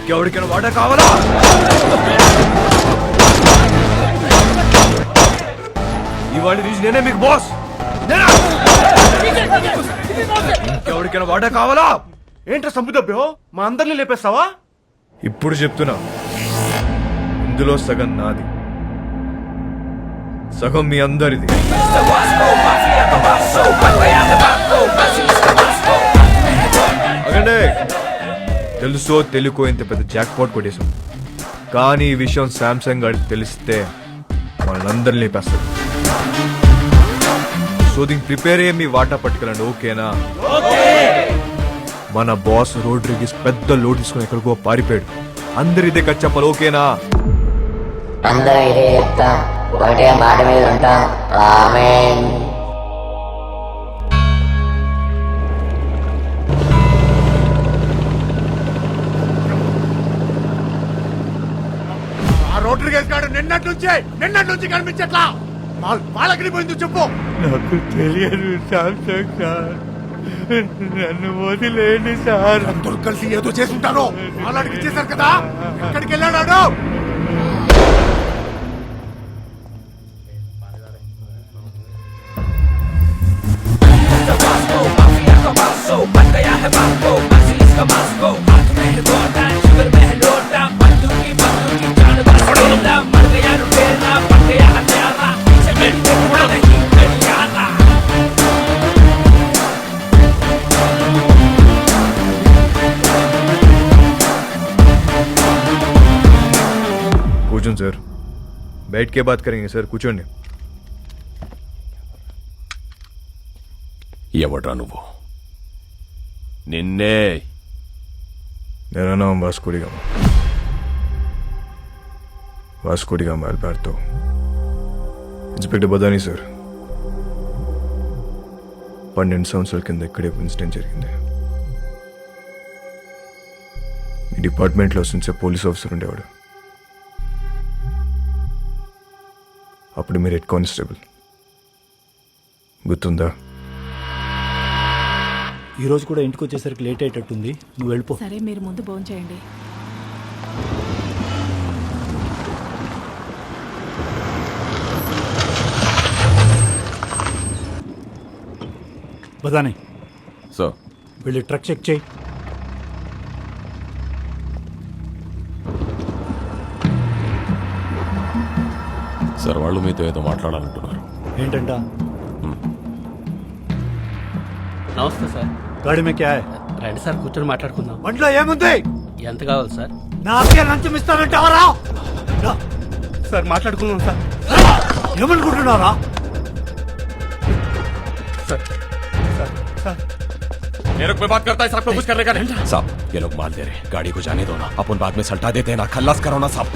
ఇంకెవరికైనా వాటర్ కావాలా? ఇవాళ నుంచి నేనే మీకు బాస్. ఇంకెవరికైనా వాటర్ కావాలా? ఏంట్రా సంపుదబ్బో, మా అందరినీ లేపేస్తావా? ఇప్పుడు చెప్తున్నా, ఇందులో సగం నాది, సగం మీ అందరిది. అగండి, తెలుసో తెలుకో ఇంత పెద్ద జాక్ పాట్ కొట్టేశాం, కానీ ఈ విషయం శాంసంగ్ గారికి తెలిస్తే వాళ్ళందరినీ లేపేస్తారు. సో దీనికి ప్రిపేర్ అయ్యే మీ వాటా పట్టుకెళ్ళండి, ఓకేనా? మన బాస్ రోడ్రిగిస్ పెద్ద లోడ్ తీసుకుని ఎక్కడికో పారిపోయాడు. అందరు ఇదే కట్ చెప్పాలి, ఓకేనా? అందరం ఇదే చెప్తాం, ఒకటే మాట మీద ఉంటాం. ఆమేన్. ఆ రోడ్డు గేసుగాడు నిన్నటి నుంచి కనిపించట్లా. వాళ్ళకి పోయింది చెప్పు. నాకు తెలియదు శాంసంగ్ సార్, నన్ను వదిలేండి సార్. అందరూ కలిసి ఏదో చేసుంటారు. వాళ్ళకి ఇచ్చేశారు కదా, ఎక్కడికి వెళ్ళాడు? కూర్చోండి సార్, बैठ के बात करेंगे సార్, కూర్చోండి. ఎవడ్రా నువ్వు? నిన్నే. मेरा नाम Vasco D gamma, Vasco D gamma Alberto. Inspector Badani sir, 12 సంవత్సరాల కింద ఇక్కడే ఇన్సిడెంట్ జరిగింది. ఈ డిపార్ట్మెంట్లో సిన్సే పోలీస్ ఆఫీసర్ ఉండేవాడు. అప్పుడు మీరు హెడ్ కానిస్టేబుల్, గుర్తుందా? ఈ రోజు కూడా ఇంటికి వచ్చేసరికి లేట్ అయ్యేటట్టుంది, నువ్వు వెళ్ళిపో. సరే, మీరు ముందు భోజనం చేయండి. బదాని సార్, వెళ్ళి ట్రక్ చెక్ చేయి. సార్ వాళ్ళు మీతో ఏదో మాట్లాడాలంటున్నారు. ఏంటంట? నమస్తే సార్. గాడి మే క్యా హై? రండి సార్, కూర్చొని మాట్లాడుకుందాం. బండిలో ఏముంది? ఎంత కావాలి సార్? నాకే లంచం ఇస్తానంటావరా? సార్ మాట్లాడుకుందాం సార్. ఏమనుకుంటున్నారా? साहब ये लोग माल दे रहे, गाड़ी को जाने दो ना, अपन बाद में सल्टा देते हैं ना, खल्लास करो ना साहब.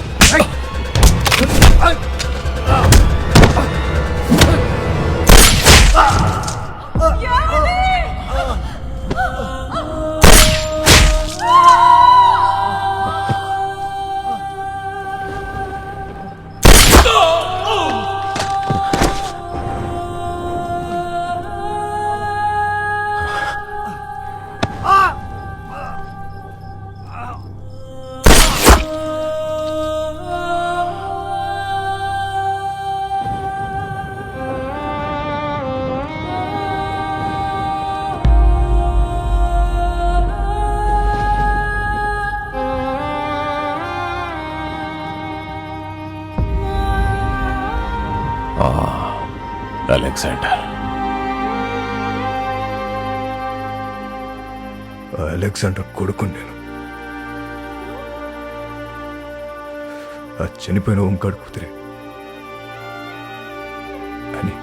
అలెగ్జాండర్. అలెగ్జాండర్ కొడుకు నేను. ఆ చనిపోయిన ఓంకాడు కూతురే. అని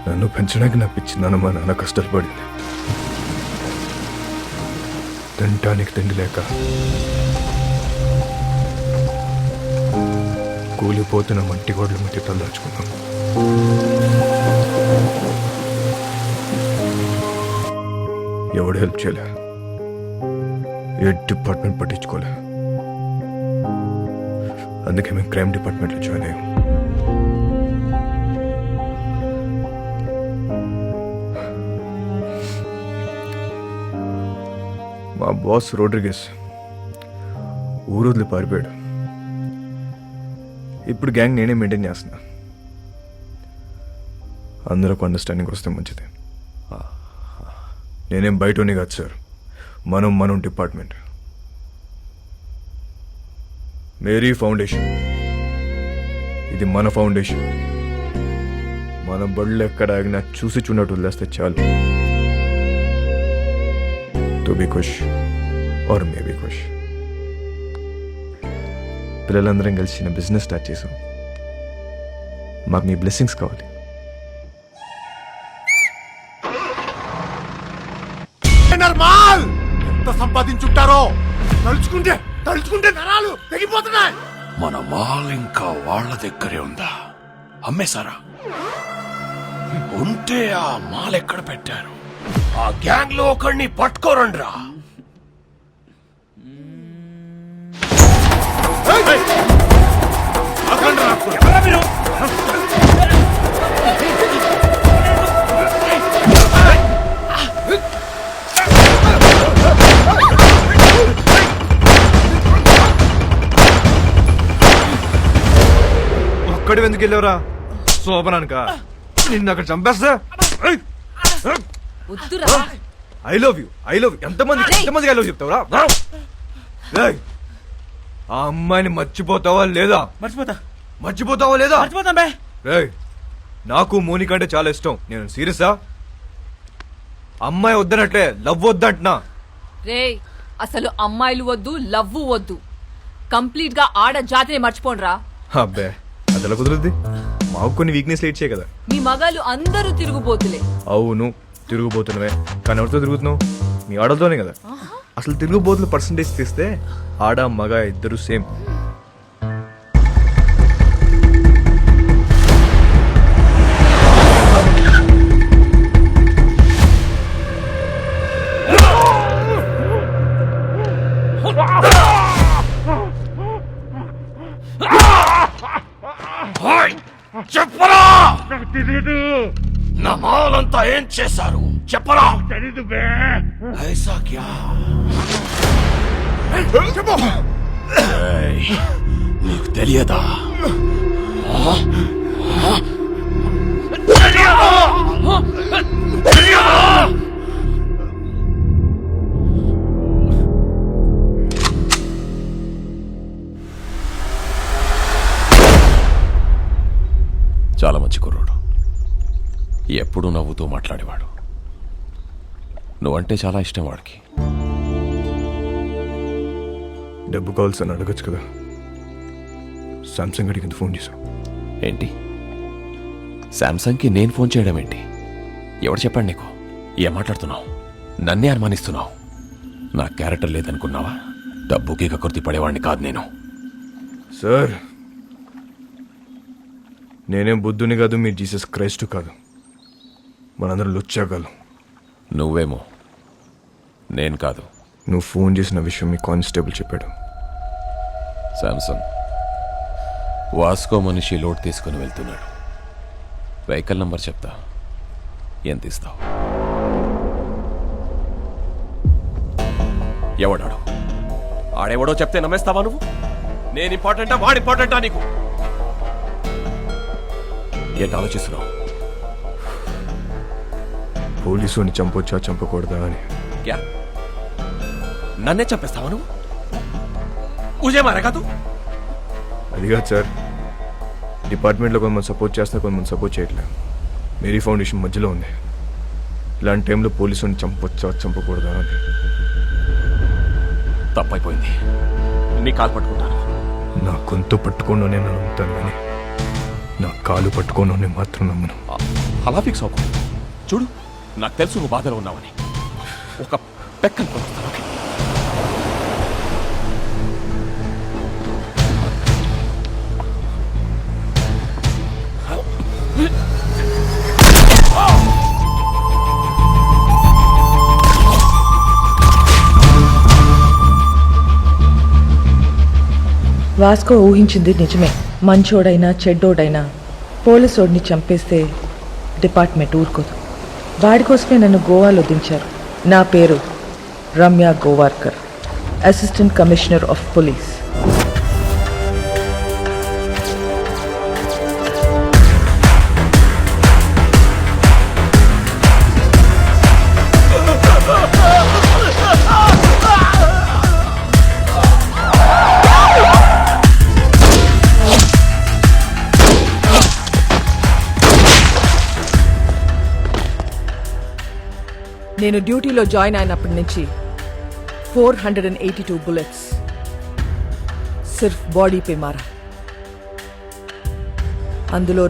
నన్ను పెంచడానికి నా పిచ్చి నాన్న మా నాన్న కష్టాలు పడింది. తినటానికి తిండి లేక కూలిపోతున్న మట్టి గోడల మధ్య తల్లాచుకున్నాం. ఎవడు హెల్ప్ చేయలే, ఏ డిపార్ట్మెంట్ పట్టించుకోలే. అందుకే మేము క్రైమ్ డిపార్ట్మెంట్లో జాయిన్ అయ్యాం. మా బాస్ రోడ్రిగస్ ఊరు వదిలి పారిపోయాడు. ఇప్పుడు గ్యాంగ్ నేనే మెయింటైన్ చేస్తున్నా. అందరూ అండర్స్టాండింగ్ వస్తే మంచిది. నేనేం బయటని కాదు సార్, మనం డిపార్ట్మెంట్. మేరీ ఫౌండేషన్, ఇది మన ఫౌండేషన్. మన బళ్ళు ఎక్కడ ఆగినా చూసి చూడట్టు వదిలేస్తే చాలు. టు బి ఖుష్ ఆర్ మే బి ఖుష్. పిల్లలందరం కలిసి చిన్న బిజినెస్ స్టార్ట్ చేసాం. మాకు మీ బ్లెస్సింగ్స్ కావాలి. మాల్ ఎంత సంపాదించుంటారో తలుచుకుంటే నరాలు తెగిపోతున్నాయి. మన మాల్ ఇంకా వాళ్ళ దగ్గరే ఉందా? అమ్మేశారా? ఉంటే ఆ మాల్ ఎక్కడ పెట్టారు? ఆ గ్యాంగ్ లో ఒకరిని పట్టుకోరండ్రా. ఒక్కడి ఎందుకు వెళ్ళావురా? శోభనానిక నిన్ను అక్కడ చంపేస్తా. ఐ లవ్ యూ ఎంతమందికి ఐ లవ్ చెప్తావురా? ఏయ్, ఆ అమ్మాయిని మర్చిపోతావా లేదా? మర్చిపోతావా లేదా? ఏయ్, నాకు మోనిక అంటే చాలా ఇష్టం. నేను సీరియసా? అమ్మాయి వద్దనట్లే, లవ్ వద్దంటున్నా. రే, అసలు అమ్మాయిలు వద్దు, లవ్వు వద్దు. కంప్లీట్ గా ఆడ జాతిని మర్చిపోండ్రా. అబ్బే, అదెలా కుదురుద్ది? మాకు కొన్ని వీక్నెస్ లేట్ చేయ కదా. మీ మగాళ్ళు అందరూ తిరుగుబోతులే. అవును, తిరుగుబోతున్నవే. కానీ ఎవరితో తిరుగుతున్నావు? మీ ఆడలతోనే కదా. అసలు తిరుగుబోతుల పర్సంటేజ్ తీస్తే ఆడ మగ ఇద్దరు సేమ్. చెప్పరా, నా మాలంతా ఏం చేశారు? చెప్పరా. ఐసా క్యా? ఏయ్, నీకు తెలియదా? చాలా మంచి కుర్రోడు, ఎప్పుడూ నవ్వుతూ మాట్లాడేవాడు. నువ్వంటే చాలా ఇష్టం వాడికి. డబ్బు కావాల్సి అని అడగచ్చు కదా. సామ్సంగ్ అడిగింది ఫోన్ చేశావు ఏంటి? శాంసంగ్కి నేను ఫోన్ చేయడం ఏంటి? ఎవడు చెప్పాడు నీకు? ఏం మాట్లాడుతున్నావు? నన్నే అనుమానిస్తున్నావు. నా క్యారెక్టర్ లేదనుకున్నావా? డబ్బుకి కకృతి పడేవాడిని కాదు నేను. సార్, నేనేం బుద్ధుని కాదు, మీ జీసస్ క్రైస్ట్ కాదు. మనందరం లుచ్చాగాలు. నువ్వేమో, నేను కాదు. నువ్వు ఫోన్ చేసిన విషయం మీ కానిస్టేబుల్ చెప్పాడు. శాంసంగ్ వాస్కో మనిషి లోడ్ తీసుకుని వెళ్తున్నాడు. వెహికల్ నంబర్ చెప్తా, ఎంత ఇస్తావు? ఎవడాడు? ఆడెవడో చెప్తే నమ్మేస్తావా నువ్వు? నేను ఇంపార్టెంటా, వాడు ఇంపార్టెంటా నీకు? ఏంటి ఆలోచిస్తున్నావు? పోలీసుని చంపొచ్చా చంపకూడదా అని. క్యా? నన్నే చంపేస్తావా నువ్వు? ఊజే మారేగా తూ? అది కాదు సార్, డిపార్ట్మెంట్లో కొంతమంది సపోర్ట్ చేస్తున్నా, కొంతమంది సపోర్ట్ చేయట్లేదు. మేరీ ఫౌండేషన్ మధ్యలో ఉంది. ఇలాంటి టైంలో పోలీసుని చంపొచ్చా చంపకూడదా అని. తప్పైపోయింది. నీ కాలు పట్టుకుంటాను. నా గొంతు పట్టుకోను నేను నమ్ముతాను, కానీ నా కాలు పట్టుకోను మాత్రం నమ్మను. అలా ఫిక్స్ అవ్వకు. చూడు, నాకు తెలుసు నువ్వు బాధలో ఉన్నావని. ఒక పెక్కను కొనుస్తాను. ఓకే? వాస్కో ఊహించింది నిజమే. మంచోడైనా చెడ్డోడైనా పోలీసోడిని చంపేస్తే డిపార్ట్మెంట్ ఊరుకోదు. వాడి కోసమే నన్ను గోవాలో దించారు. నా పేరు Ramya Gowariker, assistant commissioner of police. నేను డ్యూటీలో జాయిన్ అయినప్పటి నుంచి 482 बुलेट्स सिर्फ बॉडी पे मारा. అందులో